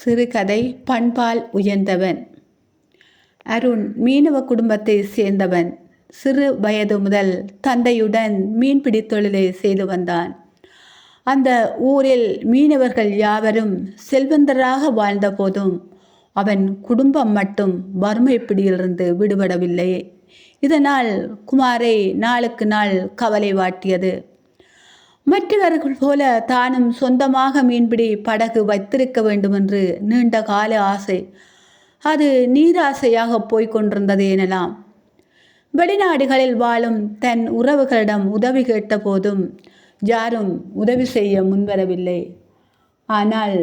சிறுகதை பண்பால் உயர்ந்தவன். அருண் மீனவ குடும்பத்தை சேர்ந்தவன். சிறு வயது முதல் தந்தையுடன் மீன்பிடி தொழிலை செய்து வந்தான். அந்த ஊரில் மீனவர்கள் யாவரும் செல்வந்தராக வாழ்ந்த போதும் அவன் குடும்பம் மட்டும் வறுமை பிடியிலிருந்து விடுபடவில்லை. இதனால் குமாரை நாளுக்கு நாள் கவலை வாட்டியது. மற்றவர்கள் போல தானும் சொந்தமாக மீன்பிடி படகு வைத்திருக்க வேண்டுமென்று நீண்ட கால ஆசை. அது நீராசையாக போய்கொண்டிருந்தது எனலாம். வெளிநாடுகளில் வாழும் தன் உறவுகளிடம் உதவி கேட்ட போதும் யாரும் உதவி செய்ய முன்வரவில்லை. ஆனால்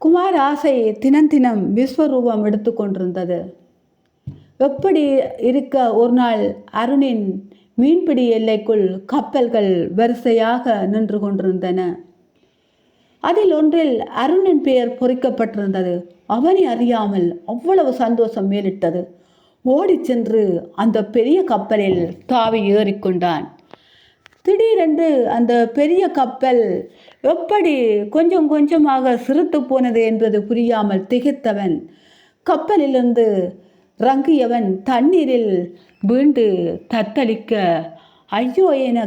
குமார் ஆசை தினம் விஸ்வரூபம் எடுத்து கொண்டிருந்தது. எப்படி இருக்க ஒரு நாள் அருணின் மீன்பிடி எல்லைக்குள் கப்பல்கள் வரிசையாக நின்று கொண்டிருந்தன. அதில் ஒன்றில் அருணின் பெயர் பொறிக்கப்பட்டிருந்தது. அவனை அறியாமல் அவ்வளவு சந்தோஷம் மேலிட்டது. ஓடி சென்று அந்த பெரிய கப்பலில் தாவி ஏறிக்கொண்டான். திடீரென்று அந்த பெரிய கப்பல் எப்படி கொஞ்சம் கொஞ்சமாக சிறுத்து போனது என்பது புரியாமல் திகைத்தவன் கப்பலிலிருந்து இறங்கியவன் தண்ணீரில் வீண்டு தத்தளிக்க ஐயோ என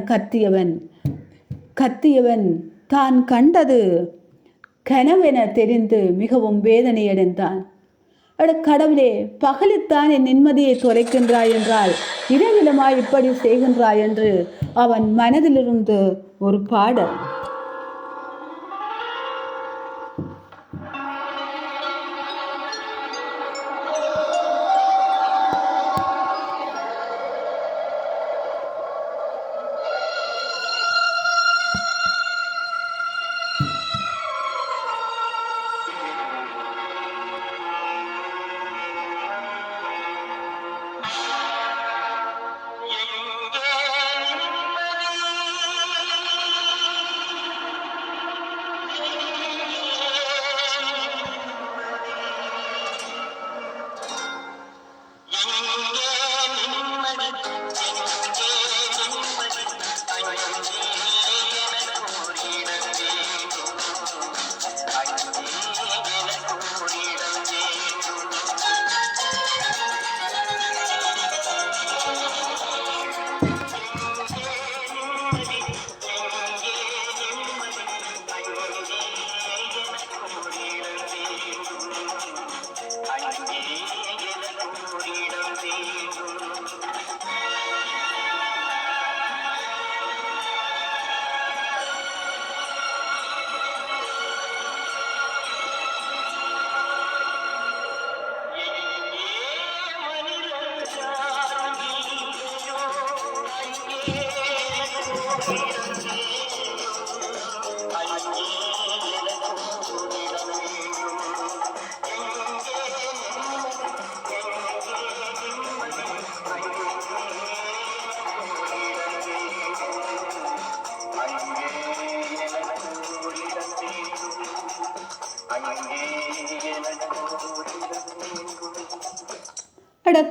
கத்தியவன் தான் கண்டது கனவென தெரிந்து மிகவும் வேதனையடைந்தான். கடவுளே, பகலித்தான் என் நிம்மதியை தொலைக்கின்றாய் என்றால் இரவிலுமாய் இப்படி செய்கின்றாய் என்று அவன் மனதிலிருந்து ஒரு பாடல்.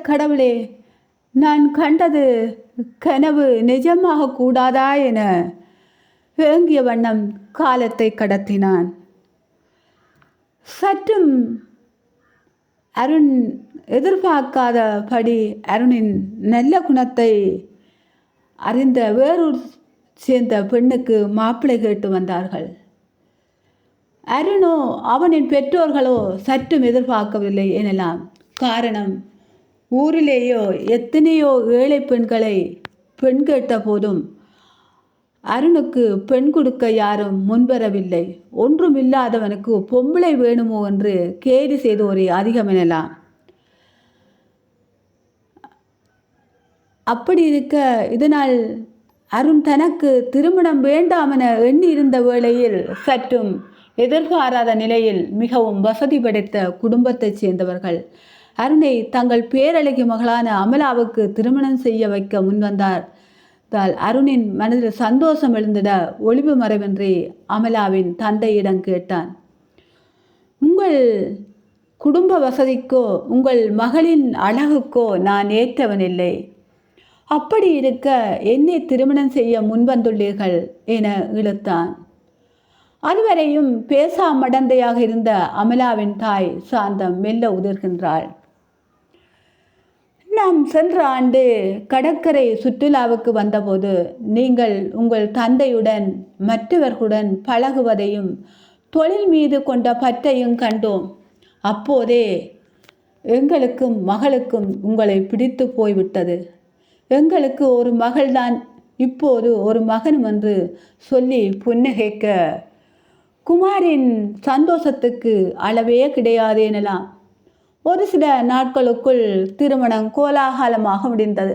கடவுளே, நான் கண்டது கனவு நிஜமாக கூடாதா என ஏங்கிய வண்ணம் காலத்தை கடத்தினான். சற்றும் அருண் எதிர்பார்க்காதபடி அருணின் நல்ல குணத்தை அறிந்த வேறூர் சேர்ந்த பெண்ணுக்கு மாப்பிள்ளை கேட்டு வந்தார்கள். அருணோ அவனின் பெற்றோர்களோ சற்றும் எதிர்பார்க்கவில்லை எனலாம். காரணம், ஊரிலேயோ எத்தனையோ ஏழை பெண்களை பெண் கேட்ட போதும் அருணுக்கு பெண் கொடுக்க யாரும் முன்வரவில்லை. ஒன்றுமில்லாதவனுக்கு பொம்பளை வேணுமோ என்று கேலி செய்தோரே அதிகம் எனலாம். அப்படி இருக்க இதனால் அருண் தனக்கு திருமணம் வேண்டாம் என எண்ணி இருந்த வேளையில் சற்றும் எதிர்பாராத நிலையில் மிகவும் வசதி படைத்த குடும்பத்தைச் சேர்ந்தவர்கள் அருணை தங்கள் பேரழகி மகளான அமலாவுக்கு திருமணம் செய்ய வைக்க முன்வந்தார். அருணின் மனதில் சந்தோஷம் எழுந்திட ஒளிவு மறைவின்றி அமலாவின் தந்தையிடம் கேட்டான். உங்கள் குடும்ப வசதிக்கோ உங்கள் மகளின் அழகுக்கோ நான் ஏற்றவனில்லை. அப்படி இருக்க என்னை திருமணம் செய்ய முன்வந்துள்ளீர்கள் என இழுத்தான். அதுவரையும் பேசா மடந்தையாக இருந்த அமலாவின் தாய் சாந்தம் மெல்ல உதிர்கின்றாள். நாம் சென்ற ஆண்டு கடற்கரை சுற்றுலாவுக்கு வந்தபோது நீங்கள் உங்கள் தந்தையுடன் மற்றவர்களுடன் பழகுவதையும் தொழில் மீது கொண்ட பற்றையும் கண்டோம். அப்போதே எங்களுக்கும் மகளுக்கும் உங்களை பிடித்து போய்விட்டது. எங்களுக்கு ஒரு மகள்தான், இப்போது ஒரு மகனும் என்று சொல்லி புன்னகைக்க குமாரின் சந்தோஷத்துக்கு அளவே கிடையாது எனலாம். ஒரு சில நாட்களுக்குள் திருமணம் கோலாகலமாக முடிந்தது.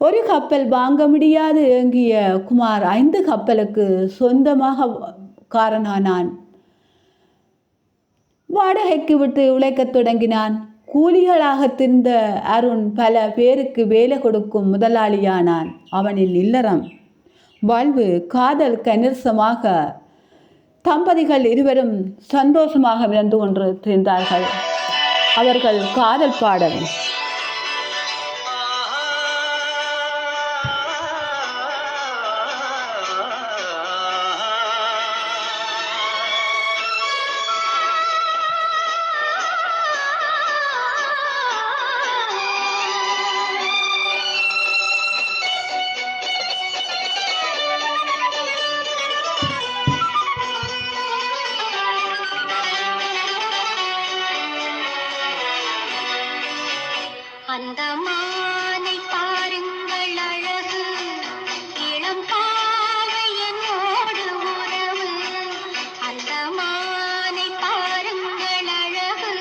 ஒரு கப்பல் வாங்க முடியாது ஏங்கிய குமார் 5 கப்பலுக்கு சொந்தமாக காரனானான். வாடகைக்கு விட்டு உழைக்கத் தொடங்கினான். கூலிகளாக திரிந்த அருண் பல பேருக்கு வேலை கொடுக்கும் முதலாளியானான். அவனின் இல்லறம் வாழ்வு காதல் கணிசமாக தம்பதிகள் இருவரும் சந்தோஷமாக இருந்து கொண்டு திரிந்தார்கள். அவர்கள் காதல் பாடல் அந்த மானை பாருங்கள் அழகு, இளம் பாவை என்னோடு உறவு. அந்த மானை பாருங்கள் அழகு,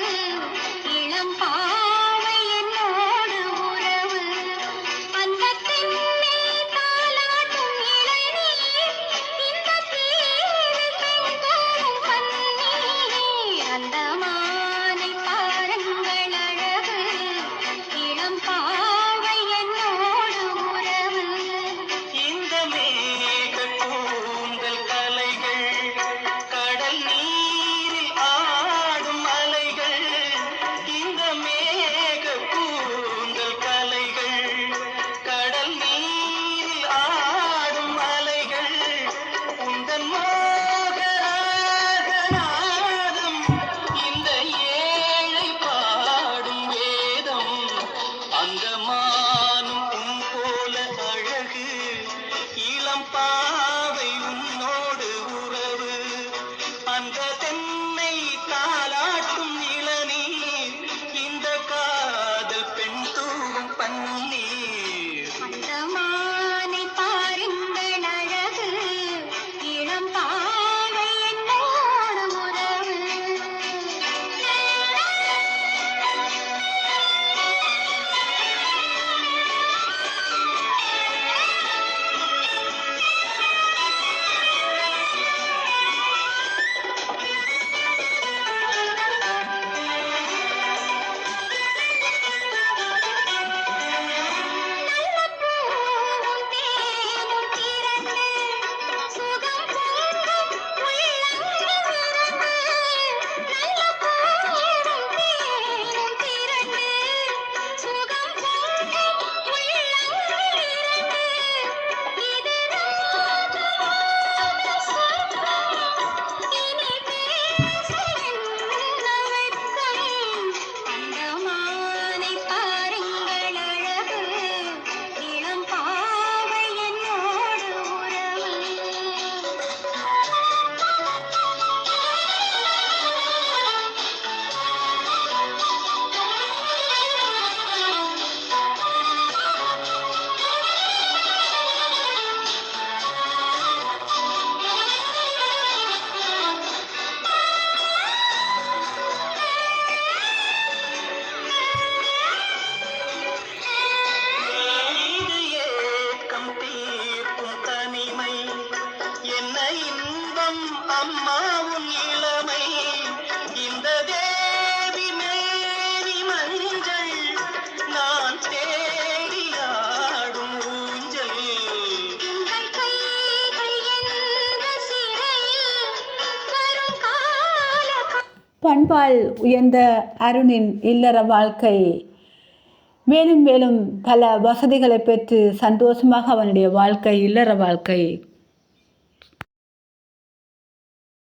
இளம் பாவை என்னோடு உறவு. அந்த தென்னை தாலாட்டும் இளநீர், இந்த தேரில் பெண்தோறும் பன்னீர். அந்த மானை பாருங்கள் அழகு, இளம் பாவை என்னோடு உறவு. இந்த மேக கூந்தல் கலைகள், கடல் நீரில் ஆடும் அலைகள். இந்த மேக கூந்தல் கலைகள், கடல் நீரில் ஆடும் அலைகள். உந்தன் மோகராக நாதம், இந்த ஏழை பாடும் வேதம். அந்த மானும் உன் போல அழகு, இளம் பாவை உன்னோடு உறவு. அந்த தென்னை தாலாட்டும் இளநீர், இந்த காதல் பெண் தூவும் பன்னீர். அந்த மானை பாருங்கள் அழகு, இளம் பாவை என்னோடு உறவு. நல்ல பூவும் தேனும் திரண்டு, சுகம் பொங்கும் உள்ளங்கள் இரண்டு. நல்ல பூவும் தேனும் திரண்டு, சுகம் பொங்கும் உள்ளங்கள் இரண்டு. இது ராஜமான சொர்க்கம், இனி பேச என்ன வெட்கம். அந்த மானை பாருங்கள் அழகு, இளம் பாவை என்னோடு உறவு. இது ஏக்கம் தீர்க்கும் தனிமை, என்ன இன்பம் அம்மா உன் இளமை. இந்த தேவி மேனி மஞ்சள், நான் தேடி ஆடும் ஊஞ்சல். உங்கள் கைகள் என்ற சிறையில் வரும் கால பண்பால் உயர்ந்த அருணின் இல்லற வாழ்க்கை மேலும் மேலும் பல வசதிகளை பெற்று சந்தோஷமாக அவனுடைய வாழ்க்கை இல்லற வாழ்க்கை